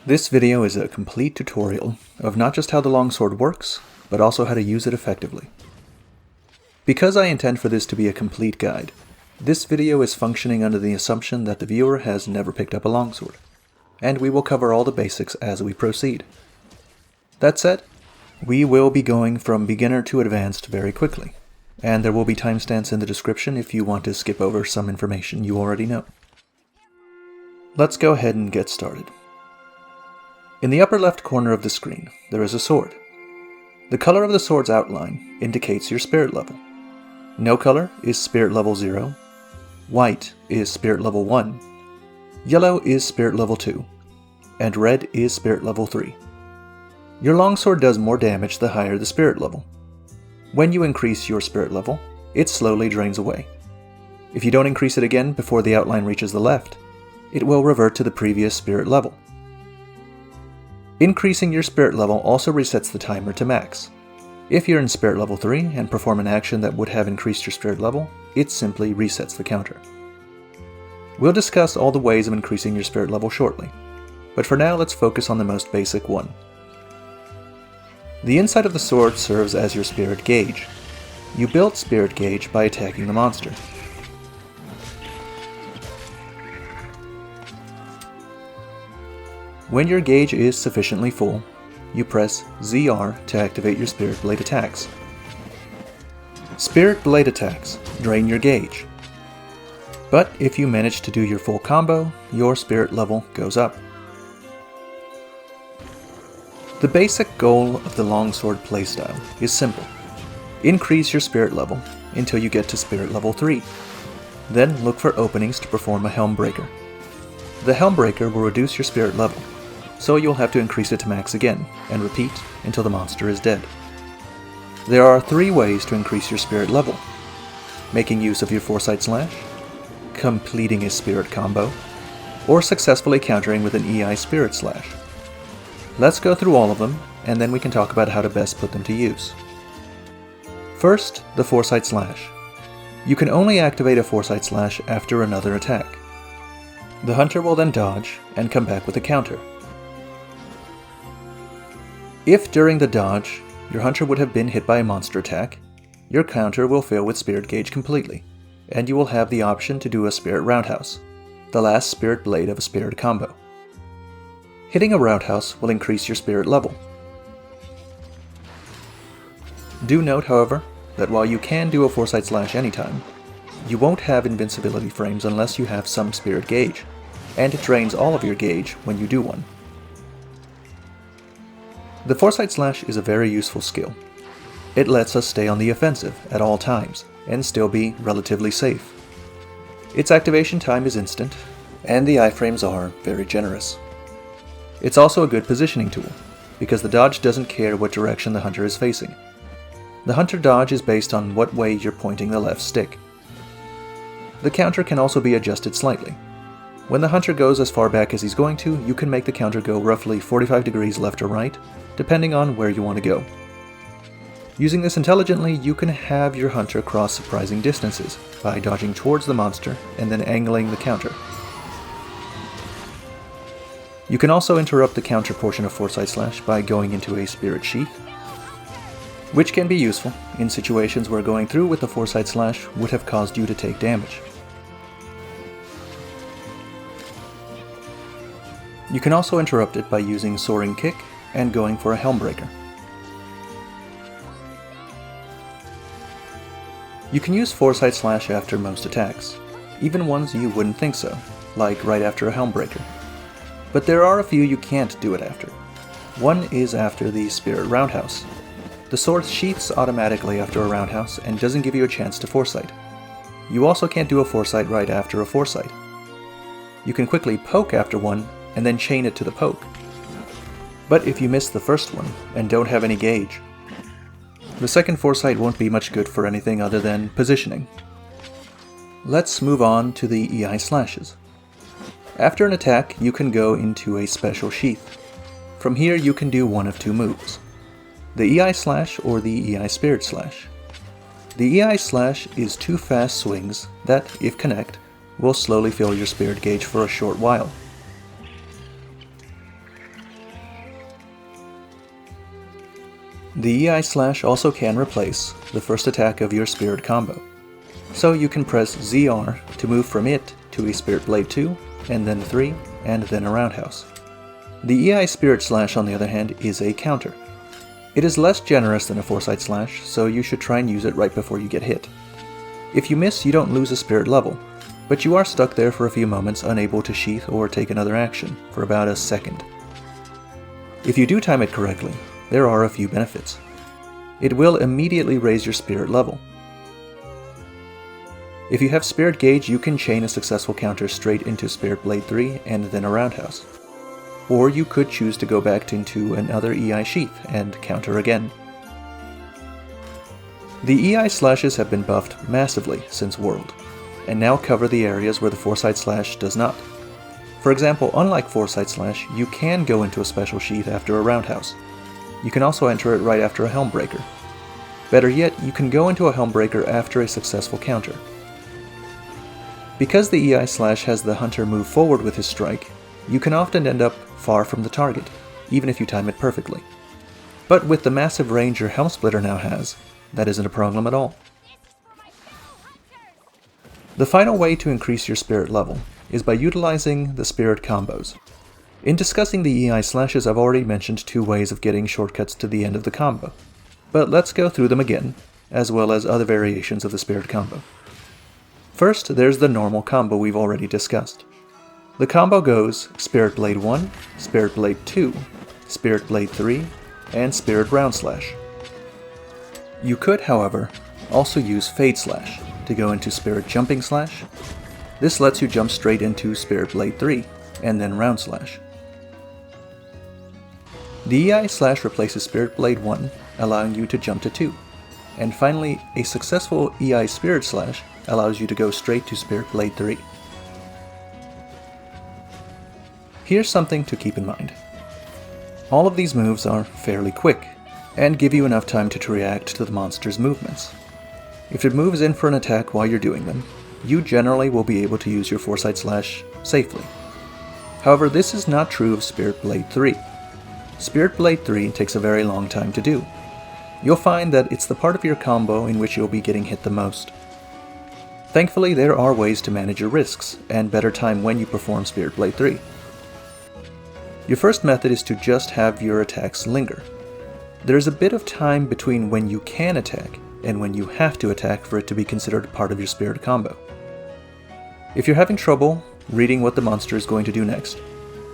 This video is a complete tutorial of not just how the longsword works, but also how to use it effectively. Because I intend for this to be a complete guide, this video is functioning under the assumption that the viewer has never picked up a longsword, and we will cover all the basics as we proceed. That said, we will be going from beginner to advanced very quickly, and there will be timestamps in the description if you want to skip over some information you already know. Let's go ahead and get started. In the upper left corner of the screen, there is a sword. The color of the sword's outline indicates your spirit level. No color is spirit level 0, white is spirit level 1, yellow is spirit level 2, and red is spirit level 3. Your longsword does more damage the higher the spirit level. When you increase your spirit level, it slowly drains away. If you don't increase it again before the outline reaches the left, it will revert to the previous spirit level. Increasing your spirit level also resets the timer to max. If you're in spirit level 3 and perform an action that would have increased your spirit level, it simply resets the counter. We'll discuss all the ways of increasing your spirit level shortly, but for now let's focus on the most basic one. The inside of the sword serves as your spirit gauge. You build spirit gauge by attacking the monster. When your gauge is sufficiently full, you press ZR to activate your Spirit Blade attacks. Spirit Blade attacks drain your gauge, but if you manage to do your full combo, your spirit level goes up. The basic goal of the longsword playstyle is simple. Increase your spirit level until you get to spirit level 3. Then look for openings to perform a helm breaker. The helm breaker will reduce your spirit level, so you'll have to increase it to max again, and repeat until the monster is dead. There are 3 ways to increase your spirit level: making use of your Foresight Slash, completing a spirit combo, or successfully countering with an Iai Spirit Slash. Let's go through all of them, and then we can talk about how to best put them to use. First, the Foresight Slash. You can only activate a Foresight Slash after another attack. The hunter will then dodge and come back with a counter. If during the dodge, your hunter would have been hit by a monster attack, your counter will fill with spirit gauge completely, and you will have the option to do a spirit roundhouse, the last spirit blade of a spirit combo. Hitting a roundhouse will increase your spirit level. Do note, however, that while you can do a Foresight Slash anytime, you won't have invincibility frames unless you have some spirit gauge, and it drains all of your gauge when you do one. The Foresight Slash is a very useful skill. It lets us stay on the offensive at all times, and still be relatively safe. Its activation time is instant, and the iframes are very generous. It's also a good positioning tool, because the dodge doesn't care what direction the hunter is facing. The hunter dodge is based on what way you're pointing the left stick. The counter can also be adjusted slightly. When the hunter goes as far back as he's going to, you can make the counter go roughly 45 degrees left or right, depending on where you want to go. Using this intelligently, you can have your hunter cross surprising distances by dodging towards the monster and then angling the counter. You can also interrupt the counter portion of Foresight Slash by going into a spirit sheath, which can be useful in situations where going through with the Foresight Slash would have caused you to take damage. You can also interrupt it by using Soaring Kick and going for a helm breaker. You can use Foresight Slash after most attacks, even ones you wouldn't think so, like right after a helm breaker. But there are a few you can't do it after. One is after the Spirit Roundhouse. The sword sheaths automatically after a roundhouse and doesn't give you a chance to Foresight. You also can't do a Foresight right after a Foresight. You can quickly poke after one and then chain it to the poke. But if you miss the first one and don't have any gauge, the second Foresight won't be much good for anything other than positioning. Let's move on to the Iai Slashes. After an attack, you can go into a special sheath. From here you can do one of 2 moves: the Iai Slash or the Iai Spirit Slash. The Iai Slash is 2 fast swings that, if connect, will slowly fill your spirit gauge for a short while. The Iai Slash also can replace the first attack of your Spirit combo, so you can press ZR to move from it to a Spirit Blade 2, and then 3, and then a Roundhouse. The Iai Spirit Slash, on the other hand, is a counter. It is less generous than a Foresight Slash, so you should try and use it right before you get hit. If you miss, you don't lose a Spirit level, but you are stuck there for a few moments unable to sheath or take another action for about a second. If you do time it correctly, there are a few benefits. It will immediately raise your Spirit level. If you have Spirit Gauge, you can chain a successful counter straight into Spirit Blade 3 and then a Roundhouse. Or you could choose to go back into another Iai sheath and counter again. The Iai Slashes have been buffed massively since World, and now cover the areas where the Foresight Slash does not. For example, unlike Foresight Slash, you can go into a special sheath after a Roundhouse. You can also enter it right after a Helmbreaker. Better yet, you can go into a Helmbreaker after a successful counter. Because the Iai Slash has the hunter move forward with his strike, you can often end up far from the target, even if you time it perfectly. But with the massive range your Helm Splitter now has, that isn't a problem at all. The final way to increase your Spirit level is by utilizing the Spirit combos. In discussing the Iai Slashes, I've already mentioned 2 ways of getting shortcuts to the end of the combo, but let's go through them again, as well as other variations of the Spirit combo. First, there's the normal combo we've already discussed. The combo goes Spirit Blade 1, Spirit Blade 2, Spirit Blade 3, and Spirit Round Slash. You could, however, also use Fade Slash to go into Spirit Jumping Slash. This lets you jump straight into Spirit Blade 3, and then Round Slash. The Iai Slash replaces Spirit Blade 1, allowing you to jump to 2. And finally, a successful Iai Spirit Slash allows you to go straight to Spirit Blade 3. Here's something to keep in mind. All of these moves are fairly quick, and give you enough time to react to the monster's movements. If it moves in for an attack while you're doing them, you generally will be able to use your Foresight Slash safely. However, this is not true of Spirit Blade 3. Spirit Blade 3 takes a very long time to do. You'll find that it's the part of your combo in which you'll be getting hit the most. Thankfully, there are ways to manage your risks, and better time when you perform Spirit Blade 3. Your first method is to just have your attacks linger. There is a bit of time between when you can attack and when you have to attack for it to be considered part of your Spirit combo. If you're having trouble reading what the monster is going to do next,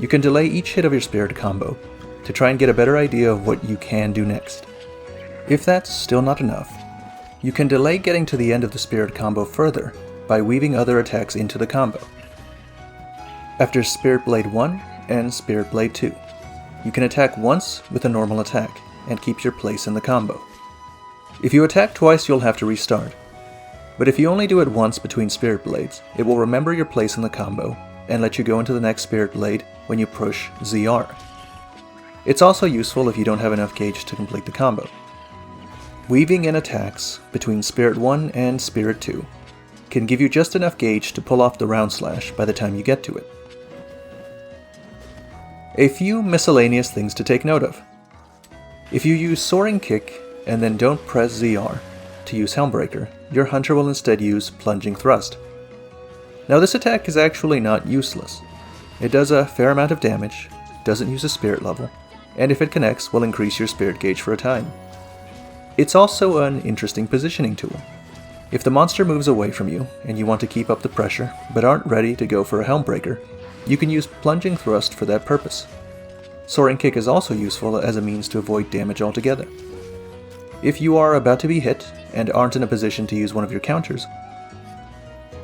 you can delay each hit of your Spirit combo to try and get a better idea of what you can do next. If that's still not enough, you can delay getting to the end of the Spirit combo further by weaving other attacks into the combo. After Spirit Blade 1 and Spirit Blade 2, you can attack once with a normal attack and keep your place in the combo. If you attack twice, you'll have to restart. But if you only do it once between Spirit Blades, it will remember your place in the combo and let you go into the next Spirit Blade when you push ZR. It's also useful if you don't have enough gauge to complete the combo. Weaving in attacks between Spirit 1 and Spirit 2 can give you just enough gauge to pull off the Round Slash by the time you get to it. A few miscellaneous things to take note of. If you use Soaring Kick and then don't press ZR to use Helmbreaker, your hunter will instead use Plunging Thrust. Now this attack is actually not useless. It does a fair amount of damage, doesn't use a spirit level, and if it connects will increase your spirit gauge for a time. It's also an interesting positioning tool. If the monster moves away from you and you want to keep up the pressure but aren't ready to go for a Helmbreaker, you can use Plunging Thrust for that purpose. Soaring Kick is also useful as a means to avoid damage altogether. If you are about to be hit and aren't in a position to use one of your counters,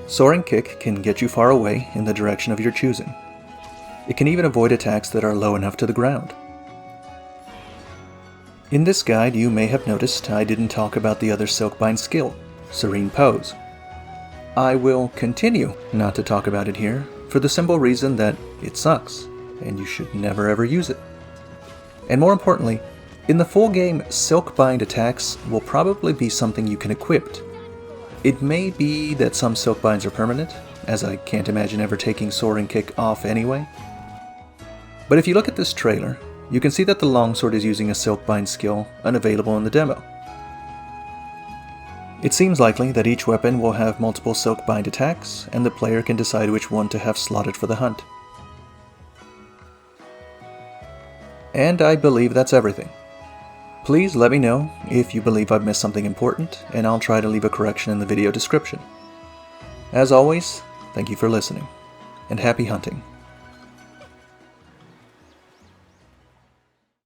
Soaring Kick can get you far away in the direction of your choosing. It can even avoid attacks that are low enough to the ground. In this guide, you may have noticed I didn't talk about the other Silkbind skill, Serene Pose. I will continue not to talk about it here for the simple reason that it sucks, and you should never ever use it. And more importantly, in the full game, Silkbind attacks will probably be something you can equip. It may be that some Silkbinds are permanent, as I can't imagine ever taking Soaring Kick off anyway. But if you look at this trailer, you can see that the longsword is using a silkbind skill unavailable in the demo. It seems likely that each weapon will have multiple silkbind attacks, and the player can decide which one to have slotted for the hunt. And I believe that's everything. Please let me know if you believe I've missed something important, and I'll try to leave a correction in the video description. As always, thank you for listening, and happy hunting.